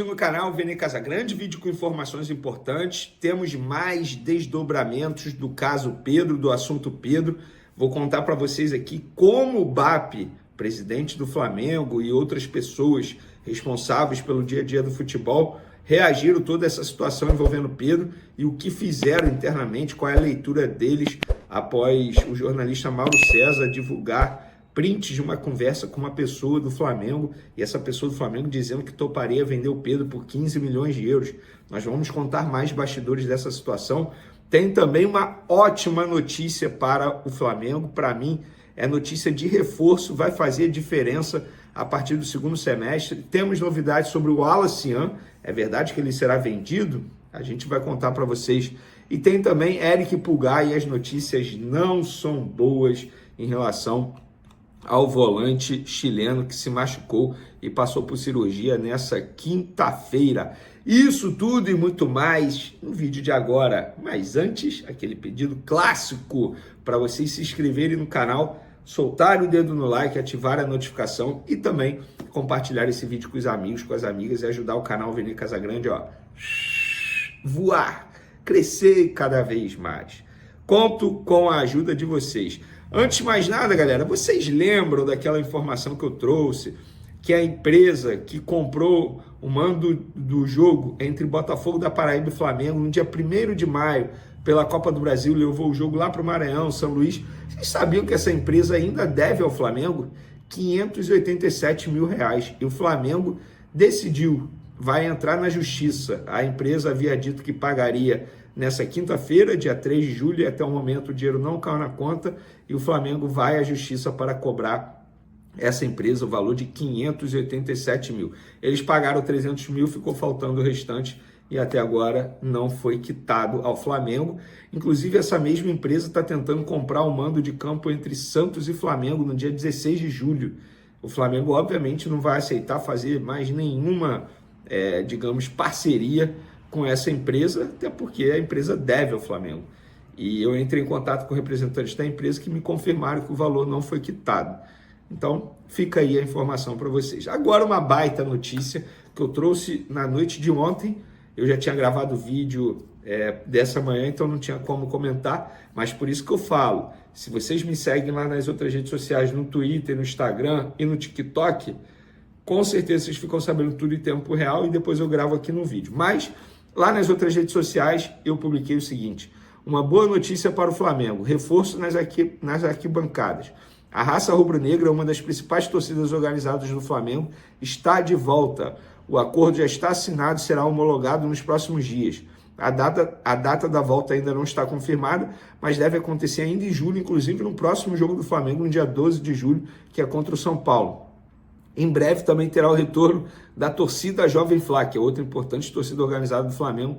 No canal Vene Casagrande, vídeo com informações importantes. Temos mais desdobramentos do caso Pedro, do assunto Pedro. Vou contar para vocês aqui como o BAP, presidente do Flamengo e outras pessoas responsáveis pelo dia a dia do futebol, reagiram a toda essa situação envolvendo Pedro e o que fizeram internamente, qual é a leitura deles após o jornalista Mauro César divulgar prints de uma conversa com uma pessoa do Flamengo, e essa pessoa do Flamengo dizendo que toparia vender o Pedro por 15 milhões de euros. Nós vamos contar mais bastidores dessa situação. Tem também uma ótima notícia para o Flamengo, para mim é notícia de reforço, vai fazer diferença a partir do segundo semestre. Temos novidades sobre o Wallace Yan, é verdade que ele será vendido? A gente vai contar para vocês. E tem também Eric Pulgar, e as notícias não são boas em relação ao volante chileno que se machucou e passou por cirurgia nessa quinta-feira. Isso tudo e muito mais no vídeo de agora. Mas antes, aquele pedido clássico para vocês se inscreverem no canal, soltarem o dedo no like, ativar a notificação e também compartilhar esse vídeo com os amigos, com as amigas e ajudar o canal Vene Casagrande, ó, voar, crescer cada vez mais. Conto com a ajuda de vocês. Antes de mais nada, galera, vocês lembram daquela informação que eu trouxe, que a empresa que comprou o mando do jogo entre Botafogo da Paraíba e Flamengo no dia 1º de maio, pela Copa do Brasil, levou o jogo lá para o Maranhão, São Luís. Vocês sabiam que essa empresa ainda deve ao Flamengo 587 mil reais? E o Flamengo decidiu, vai entrar na justiça. A empresa havia dito que pagaria nessa quinta-feira, dia 3 de julho, e até o momento o dinheiro não caiu na conta, e o Flamengo vai à justiça para cobrar essa empresa o valor de 587 mil. Eles pagaram 300 mil, ficou faltando o restante, e até agora não foi quitado ao Flamengo. Inclusive, essa mesma empresa está tentando comprar o mando de campo entre Santos e Flamengo no dia 16 de julho. O Flamengo, obviamente, não vai aceitar fazer mais nenhuma, digamos, parceria com essa empresa, até porque a empresa deve ao Flamengo. E eu entrei em contato com representantes da empresa que me confirmaram que o valor não foi quitado. Então, fica aí a informação para vocês. Agora, uma baita notícia que eu trouxe na noite de ontem. Eu já tinha gravado o vídeo dessa manhã, então não tinha como comentar, mas por isso que eu falo. Se vocês me seguem lá nas outras redes sociais, no Twitter, no Instagram e no TikTok, com certeza vocês ficam sabendo tudo em tempo real e depois eu gravo aqui no vídeo. Mas lá nas outras redes sociais, eu publiquei o seguinte: uma boa notícia para o Flamengo, reforço nas arquibancadas. A raça rubro-negra, uma das principais torcidas organizadas do Flamengo, está de volta. O acordo já está assinado e será homologado nos próximos dias. A data da volta ainda não está confirmada, mas deve acontecer ainda em julho, inclusive no próximo jogo do Flamengo, no dia 12 de julho, que é contra o São Paulo. Em breve também terá o retorno da torcida Jovem Flá, que é outra importante torcida organizada do Flamengo.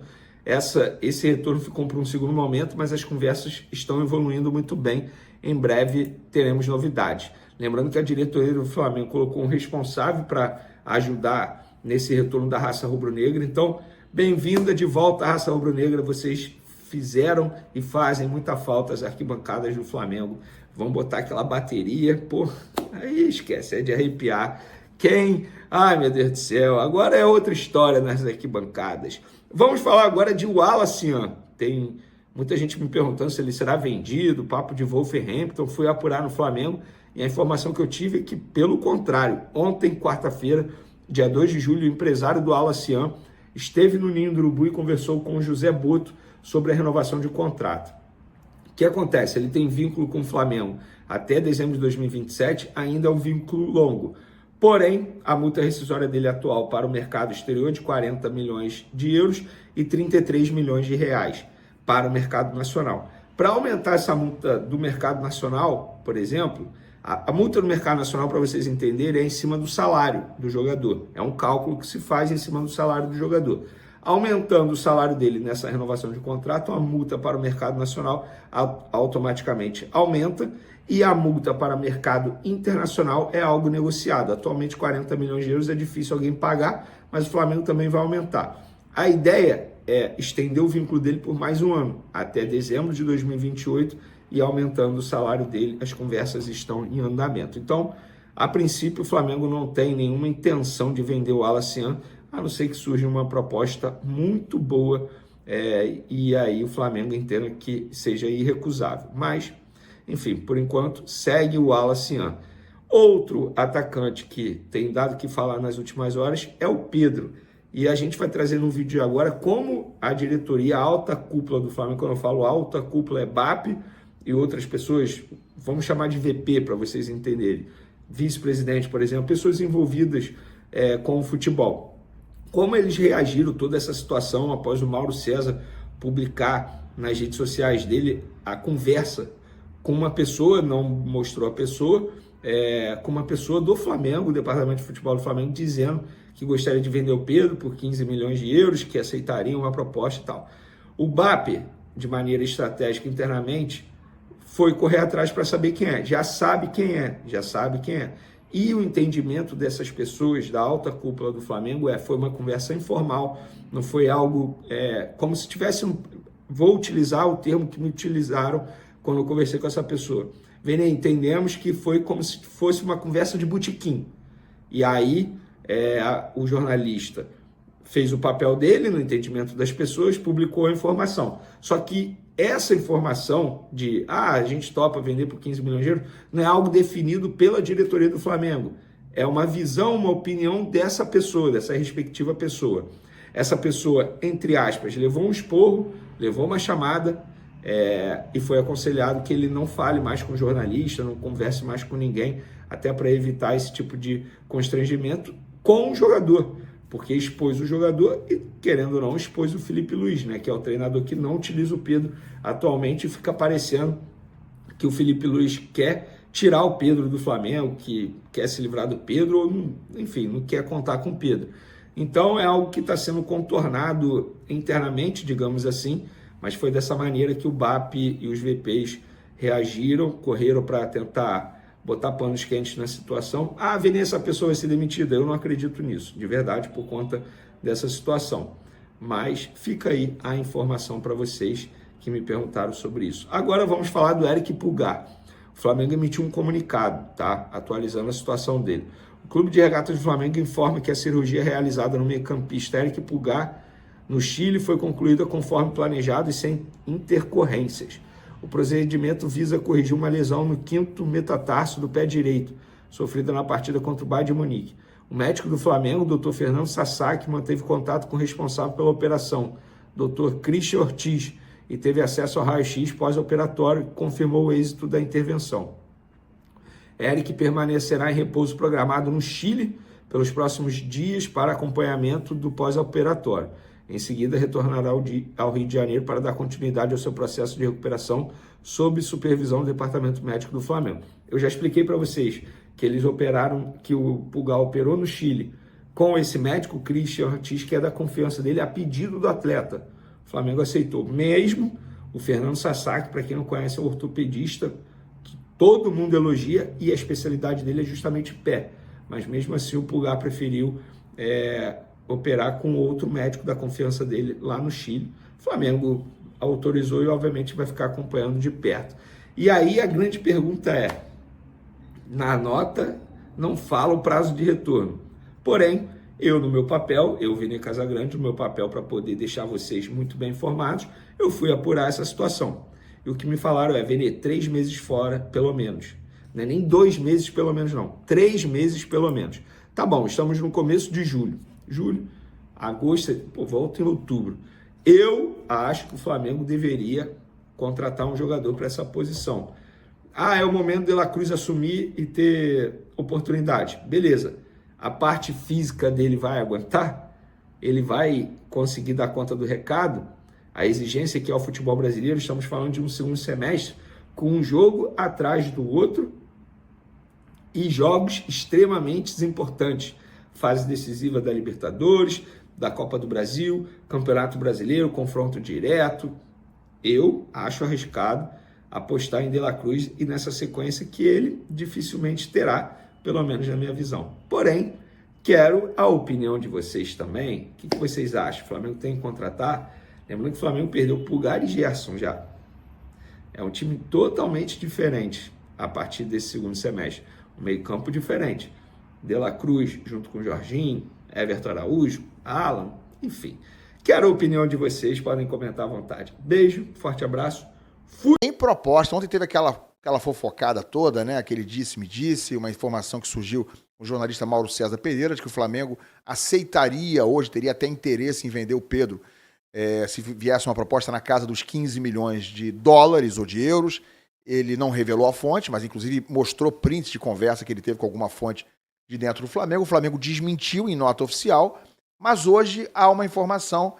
Esse retorno ficou para um segundo momento, mas as conversas estão evoluindo muito bem. Em breve teremos novidades. Lembrando que a diretoria do Flamengo colocou um responsável para ajudar nesse retorno da raça rubro-negra. Então, bem-vinda de volta à raça rubro-negra. Vocês fizeram e fazem muita falta as arquibancadas do Flamengo. Vamos botar aquela bateria, pô, aí esquece, é de arrepiar. Ai, meu Deus do céu, agora é outra história nas arquibancadas. Vamos falar agora de Wallace Yan. Tem muita gente me perguntando se ele será vendido, papo de Wolverhampton, fui apurar no Flamengo, e a informação que eu tive é que, pelo contrário, ontem, quarta-feira, dia 2 de julho, o empresário do Wallace Yan esteve no Ninho do Urubu e conversou com o José Boto sobre a renovação de contrato. O que acontece? Ele tem vínculo com o Flamengo até dezembro de 2027, ainda é um vínculo longo. Porém, a multa rescisória dele atual para o mercado exterior é de 40 milhões de euros e 33 milhões de reais para o mercado nacional. Para aumentar essa multa do mercado nacional, por exemplo, a multa do mercado nacional, para vocês entenderem, é em cima do salário do jogador. É um cálculo que se faz em cima do salário do jogador. Aumentando o salário dele nessa renovação de contrato, a multa para o mercado nacional automaticamente aumenta, e a multa para o mercado internacional é algo negociado. Atualmente, 40 milhões de euros é difícil alguém pagar, mas o Flamengo também vai aumentar. A ideia é estender o vínculo dele por mais um ano, até dezembro de 2028, e aumentando o salário dele. As conversas estão em andamento. Então, a princípio, o Flamengo não tem nenhuma intenção de vender o Wallace Yan, a não ser que surja uma proposta muito boa e aí o Flamengo entenda que seja irrecusável. Mas, enfim, por enquanto, segue o Wallace Ian. Outro atacante que tem dado que falar nas últimas horas é o Pedro. E a gente vai trazer no vídeo de agora como a diretoria, a alta cúpula do Flamengo, quando eu falo alta cúpula é BAP e outras pessoas, vamos chamar de VP para vocês entenderem, vice-presidente, por exemplo, pessoas envolvidas com o futebol. Como eles reagiram toda essa situação após o Mauro César publicar nas redes sociais dele a conversa com uma pessoa, não mostrou a pessoa, com uma pessoa do Flamengo, o departamento de futebol do Flamengo, dizendo que gostaria de vender o Pedro por 15 milhões de euros, que aceitariam uma proposta e tal. O BAP, de maneira estratégica internamente, foi correr atrás para saber quem é. Já sabe quem é. E o entendimento dessas pessoas da alta cúpula do Flamengo foi uma conversa informal, não foi algo como se tivesse vou utilizar o termo que me utilizaram quando eu conversei com essa pessoa. Vene, entendemos que foi como se fosse uma conversa de botequim. E aí o jornalista fez o papel dele no entendimento das pessoas, publicou a informação. Só que essa informação de a gente topa vender por 15 milhões de euros não é algo definido pela diretoria do Flamengo. É uma visão, uma opinião dessa pessoa, dessa respectiva pessoa. Essa pessoa, entre aspas, levou um esporro, levou uma chamada e foi aconselhado que ele não fale mais com jornalista, não converse mais com ninguém, até para evitar esse tipo de constrangimento com o jogador, porque expôs o jogador e, querendo ou não, expôs o Felipe Luiz, né, que é o treinador que não utiliza o Pedro atualmente, e fica parecendo que o Felipe Luiz quer tirar o Pedro do Flamengo, que quer se livrar do Pedro, ou, enfim, não quer contar com o Pedro. Então é algo que está sendo contornado internamente, digamos assim, mas foi dessa maneira que o BAP e os VPs reagiram, correram para tentar botar panos quentes na situação. Vene, essa pessoa vai ser demitida. Eu não acredito nisso, de verdade, por conta dessa situação. Mas fica aí a informação para vocês que me perguntaram sobre isso. Agora vamos falar do Eric Pulgar. O Flamengo emitiu um comunicado, tá? Atualizando a situação dele. O Clube de Regatas do Flamengo informa que a cirurgia realizada no meio-campista Eric Pulgar no Chile foi concluída conforme planejado e sem intercorrências. O procedimento visa corrigir uma lesão no quinto metatarso do pé direito, sofrida na partida contra o Bayern de Munique. O médico do Flamengo, Dr. Fernando Sasaki, manteve contato com o responsável pela operação, Dr. Christian Ortiz, e teve acesso ao raio-x pós-operatório e confirmou o êxito da intervenção. Eric permanecerá em repouso programado no Chile pelos próximos dias para acompanhamento do pós-operatório. Em seguida, retornará ao Rio de Janeiro para dar continuidade ao seu processo de recuperação sob supervisão do Departamento Médico do Flamengo. Eu já expliquei para vocês que eles operaram, que o Pulgar operou no Chile com esse médico, Christian Ortiz, que é da confiança dele, a pedido do atleta. O Flamengo aceitou. Mesmo o Fernando Sasaki, para quem não conhece, é um ortopedista que todo mundo elogia e a especialidade dele é justamente pé. Mas mesmo assim o Pulgar preferiu operar com outro médico da confiança dele lá no Chile. O Flamengo autorizou e obviamente vai ficar acompanhando de perto. E aí a grande pergunta é, na nota não fala o prazo de retorno. Porém, eu no meu papel, Vene Casagrande, no meu papel para poder deixar vocês muito bem informados, eu fui apurar essa situação. E o que me falaram Vene, 3 meses fora, pelo menos. Não é nem 2 meses pelo menos não, 3 meses pelo menos. Tá bom, estamos no começo de julho, agosto, volta em outubro. Eu acho que o Flamengo deveria contratar um jogador para essa posição. É o momento de La Cruz assumir e ter oportunidade. Beleza. A parte física dele vai aguentar? Ele vai conseguir dar conta do recado? A exigência que é o futebol brasileiro, estamos falando de um segundo semestre, com um jogo atrás do outro e jogos extremamente importantes. Fase decisiva da Libertadores, da Copa do Brasil, Campeonato Brasileiro, confronto direto. Eu acho arriscado apostar em De La Cruz e nessa sequência que ele dificilmente terá, pelo menos na minha visão. Porém, quero a opinião de vocês também. O que vocês acham? O Flamengo tem que contratar? Lembrando que o Flamengo perdeu Pulgar e Gerson já. É um time totalmente diferente a partir desse segundo semestre. Um meio campo diferente. De La Cruz junto com o Jorginho, Everton Araújo, Alan, enfim. Quero a opinião de vocês, podem comentar à vontade. Beijo, forte abraço. Fui. Em proposta, ontem teve aquela fofocada toda, né? Aquele disse-me-disse, uma informação que surgiu com o jornalista Mauro César Pereira, de que o Flamengo aceitaria hoje, teria até interesse em vender o Pedro, se viesse uma proposta na casa dos 15 milhões de dólares ou de euros. Ele não revelou a fonte, mas inclusive mostrou prints de conversa que ele teve com alguma fonte de dentro do Flamengo. O Flamengo desmentiu em nota oficial, mas hoje há uma informação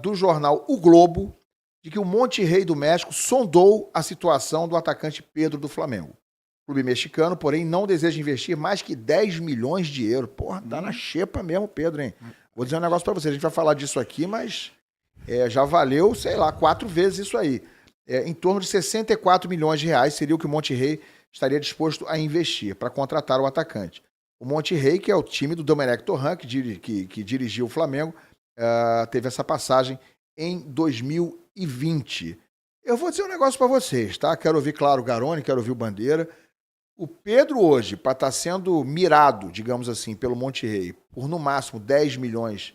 do jornal O Globo de que o Monterrey do México sondou a situação do atacante Pedro do Flamengo. O clube mexicano, porém, não deseja investir mais que 10 milhões de euros. Porra, tá na xepa mesmo, Pedro, hein? Vou dizer um negócio pra você, a gente vai falar disso aqui, mas já valeu, sei lá, 4 vezes isso aí. Em torno de 64 milhões de reais seria o que o Monterrey estaria disposto a investir para contratar o atacante. O Monterrey, que é o time do Domenech Torrent, que dirigiu o Flamengo, teve essa passagem em 2020. Eu vou dizer um negócio para vocês, tá? Quero ouvir, claro, o Garoni, quero ouvir o Bandeira. O Pedro hoje, para estar sendo mirado, digamos assim, pelo Monterrey, por no máximo 10 milhões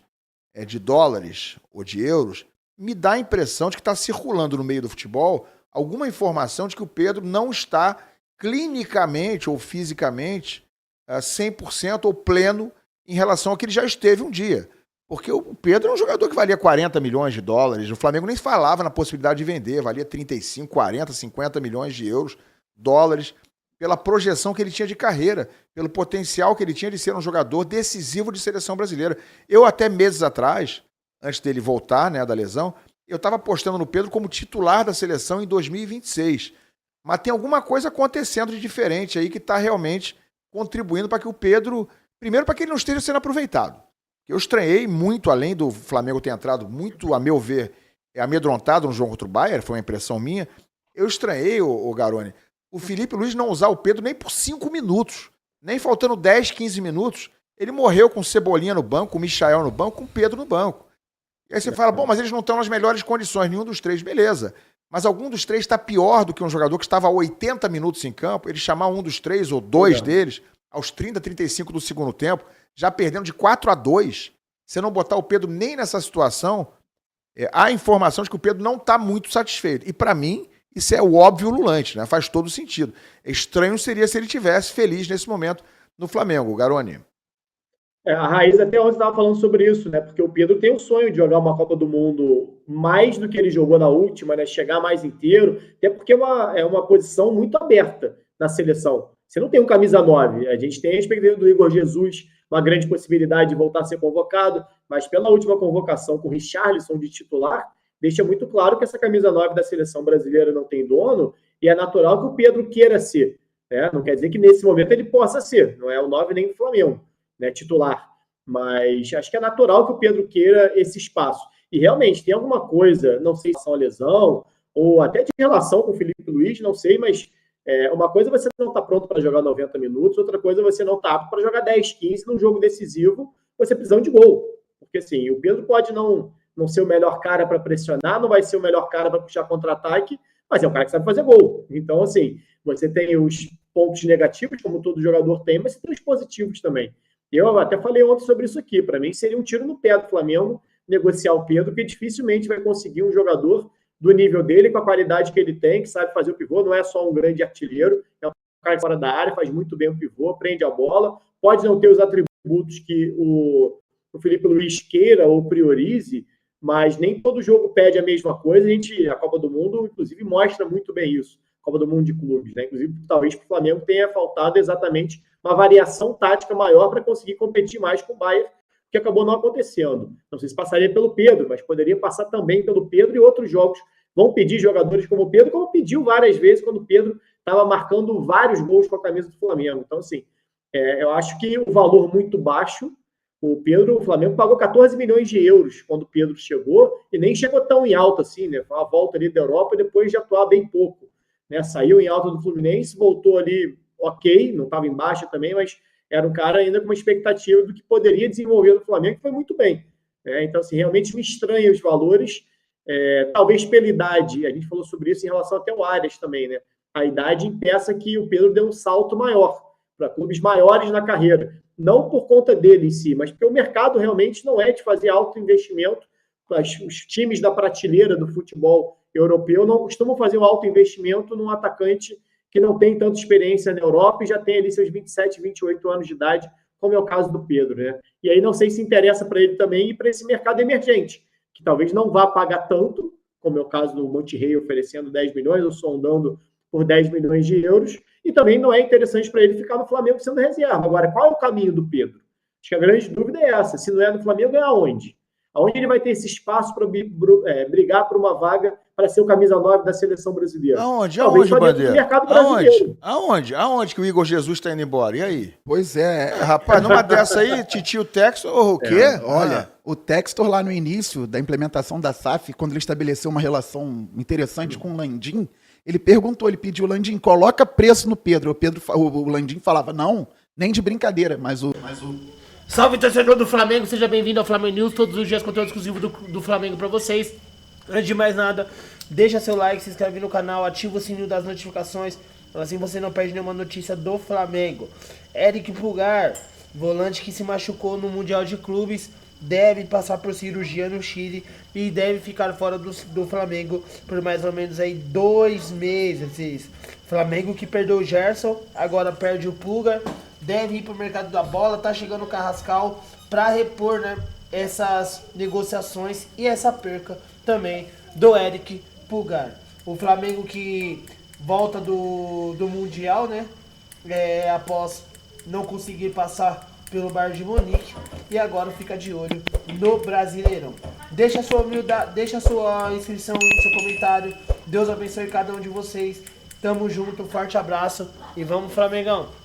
de dólares ou de euros, me dá a impressão de que está circulando no meio do futebol alguma informação de que o Pedro não está clinicamente ou fisicamente 100% ou pleno em relação ao que ele já esteve um dia. Porque o Pedro é um jogador que valia 40 milhões de dólares, o Flamengo nem falava na possibilidade de vender, valia 35, 40, 50 milhões de euros, dólares, pela projeção que ele tinha de carreira, pelo potencial que ele tinha de ser um jogador decisivo de seleção brasileira. Eu até meses atrás, antes dele voltar, né, da lesão, eu estava apostando no Pedro como titular da seleção em 2026. Mas tem alguma coisa acontecendo de diferente aí que está realmente contribuindo para que o Pedro, primeiro, para que ele não esteja sendo aproveitado. Eu estranhei muito, além do Flamengo ter entrado muito, a meu ver, amedrontado no jogo contra o Bayern, foi uma impressão minha, eu estranhei, o Garoni, o Felipe Luiz não usar o Pedro nem por 5 minutos, nem faltando 10, 15 minutos, ele morreu com o Cebolinha no banco, com o Michael no banco, com o Pedro no banco. E aí você fala, bom, mas eles não estão nas melhores condições, nenhum dos três, beleza. Mas algum dos três está pior do que um jogador que estava a 80 minutos em campo, ele chamar um dos três ou dois deles, aos 30, 35 do segundo tempo, já perdendo de 4-2, você não botar o Pedro nem nessa situação, há informação de que o Pedro não está muito satisfeito. E para mim, isso é o óbvio ululante, né? Faz todo sentido. Estranho seria se ele tivesse feliz nesse momento no Flamengo, Garoni. A Raiz até ontem estava falando sobre isso, né? Porque o Pedro tem o sonho de jogar uma Copa do Mundo mais do que ele jogou na última, né? Chegar mais inteiro, até porque é uma posição muito aberta na seleção. Você não tem um camisa 9. A gente tem a expectativa do Igor Jesus, uma grande possibilidade de voltar a ser convocado, mas pela última convocação com o Richarlison de titular, deixa muito claro que essa camisa 9 da seleção brasileira não tem dono e é natural que o Pedro queira ser. Né? Não quer dizer que nesse momento ele possa ser, não é o 9 nem do Flamengo, né, titular. Mas acho que é natural que o Pedro queira esse espaço. E realmente tem alguma coisa, não sei se é uma lesão ou até de relação com o Felipe Luiz, não sei, mas uma coisa é você não estar pronto para jogar 90 minutos, outra coisa é você não estar apto para jogar 10, 15 num jogo decisivo, você precisando de gol. Porque assim, o Pedro pode não ser o melhor cara para pressionar, não vai ser o melhor cara para puxar contra-ataque, mas é o cara que sabe fazer gol. Então, assim, você tem os pontos negativos, como todo jogador tem, mas você tem os positivos também. Eu até falei ontem sobre isso aqui. Para mim, seria um tiro no pé do Flamengo negociar o Pedro, porque dificilmente vai conseguir um jogador do nível dele, com a qualidade que ele tem, que sabe fazer o pivô, não é só um grande artilheiro, é um cara fora da área, faz muito bem o pivô, prende a bola, pode não ter os atributos que o Felipe Luiz queira ou priorize, mas nem todo jogo pede a mesma coisa. A Copa do Mundo, inclusive, mostra muito bem isso. Copa do Mundo de clubes, né? Inclusive, talvez para o Flamengo tenha faltado exatamente uma variação tática maior para conseguir competir mais com o Bayern, que acabou não acontecendo. Não sei se passaria pelo Pedro, mas poderia passar também pelo Pedro, e outros jogos vão pedir jogadores como o Pedro, como pediu várias vezes quando o Pedro estava marcando vários gols com a camisa do Flamengo. Então, assim, eu acho que o valor muito baixo, o Flamengo pagou 14 milhões de euros quando o Pedro chegou, e nem chegou tão em alta assim, né? Foi uma volta ali da Europa e depois de atuar bem pouco. Né? Saiu em alta do Fluminense, voltou ali ok, não estava em baixa também, mas era um cara ainda com uma expectativa do que poderia desenvolver no Flamengo, que foi muito bem. Então, assim, realmente me estranha os valores, talvez pela idade, a gente falou sobre isso em relação até ao Arias também, né? A idade impeça que o Pedro dê um salto maior, para clubes maiores na carreira. Não por conta dele em si, mas porque o mercado realmente não é de fazer alto investimento. Os times da prateleira do futebol europeu não costumam fazer um alto investimento num atacante que não tem tanta experiência na Europa e já tem ali seus 27, 28 anos de idade, como é o caso do Pedro, né? E aí não sei se interessa para ele também ir para esse mercado emergente, que talvez não vá pagar tanto, como é o caso do Monterrey oferecendo 10 milhões ou sondando por 10 milhões de euros, e também não é interessante para ele ficar no Flamengo sendo reserva. Agora, qual é o caminho do Pedro? Acho que a grande dúvida é essa. Se não é no Flamengo, é aonde? Aonde ele vai ter esse espaço para brigar por uma vaga para ser o camisa 9 da seleção brasileira? Aonde, Bandeira? No mercado brasileiro. Aonde que o Igor Jesus está indo embora? E aí? Pois é. Rapaz, numa dessa aí, Titio Textor, o quê? Olha, o Textor lá no início da implementação da SAF, quando ele estabeleceu uma relação interessante com o Landim, ele pediu o Landim, coloca preço no Pedro. O Landim falava, não, nem de brincadeira, mas o... Salve, torcedor do Flamengo, seja bem-vindo ao Flamengo News, todos os dias conteúdo exclusivo do Flamengo pra vocês. Antes de mais nada, deixa seu like, se inscreve no canal, ativa o sininho das notificações, assim você não perde nenhuma notícia do Flamengo. Eric Pulgar, volante que se machucou no Mundial de Clubes, deve passar por cirurgia no Chile e deve ficar fora do Flamengo por mais ou menos aí 2 meses. Flamengo que perdeu o Gerson, agora perde o Pulgar, deve ir para o mercado da bola, tá chegando o Carrascal para repor, né, essas negociações e essa perca também do Eric Pulgar. O Flamengo que volta do Mundial, né, após não conseguir passar pelo Bayern de Munique e agora fica de olho no Brasileirão. Deixa sua inscrição no seu comentário. Deus abençoe cada um de vocês. Tamo junto, forte abraço e vamos, Flamengão!